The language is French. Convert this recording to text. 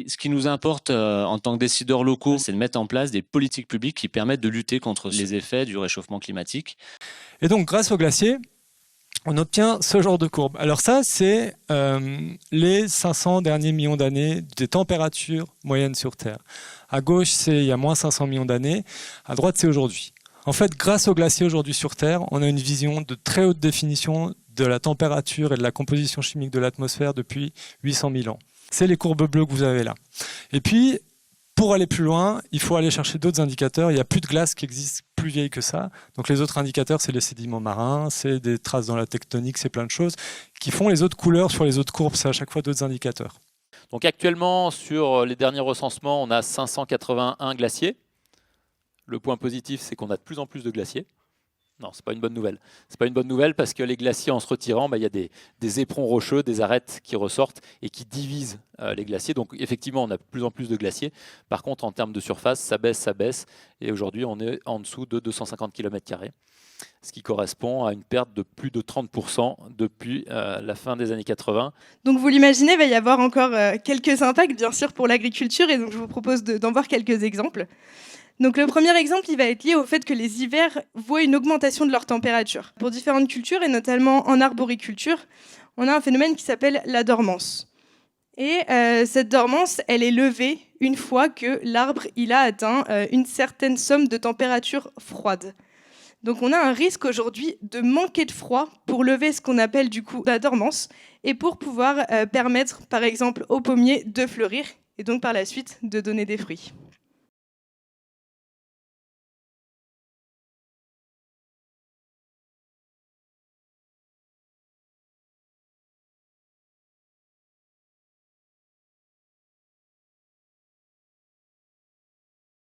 Ce qui nous importe en tant que décideurs locaux, c'est de mettre en place des politiques publiques qui permettent de lutter contre les effets du réchauffement climatique. Et donc, grâce aux glaciers, on obtient ce genre de courbe. Alors ça, c'est les 500 derniers millions d'années des températures moyennes sur Terre. À gauche, c'est il y a moins 500 millions d'années. À droite, c'est aujourd'hui. En fait, grâce aux glaciers aujourd'hui sur Terre, on a une vision de très haute définition de la température et de la composition chimique de l'atmosphère depuis 800 000 ans. C'est les courbes bleues que vous avez là. Et puis, pour aller plus loin, il faut aller chercher d'autres indicateurs. Il n'y a plus de glace qui existe plus vieille que ça. Donc les autres indicateurs, c'est les sédiments marins, c'est des traces dans la tectonique, c'est plein de choses qui font les autres couleurs sur les autres courbes. C'est à chaque fois d'autres indicateurs. Donc actuellement, sur les derniers recensements, on a 581 glaciers. Le point positif, c'est qu'on a de plus en plus de glaciers. Non, ce n'est pas une bonne nouvelle. C'est pas une bonne nouvelle parce que les glaciers, en se retirant, il y a des éperons rocheux, des arêtes qui ressortent et qui divisent les glaciers. Donc effectivement, on a de plus en plus de glaciers. Par contre, en termes de surface, ça baisse. Et aujourd'hui, on est en dessous de 250 km², ce qui correspond à une perte de plus de 30% depuis la fin des années 80. Donc vous l'imaginez, il va y avoir encore quelques impacts, bien sûr, pour l'agriculture. Et donc je vous propose d'en voir quelques exemples. Donc le premier exemple, il va être lié au fait que les hivers voient une augmentation de leur température. Pour différentes cultures, et notamment en arboriculture, on a un phénomène qui s'appelle la dormance. Et cette dormance, elle est levée une fois que l'arbre il a atteint une certaine somme de température froide. Donc on a un risque aujourd'hui de manquer de froid pour lever ce qu'on appelle du coup la dormance et pour pouvoir permettre par exemple aux pommiers de fleurir et donc par la suite de donner des fruits.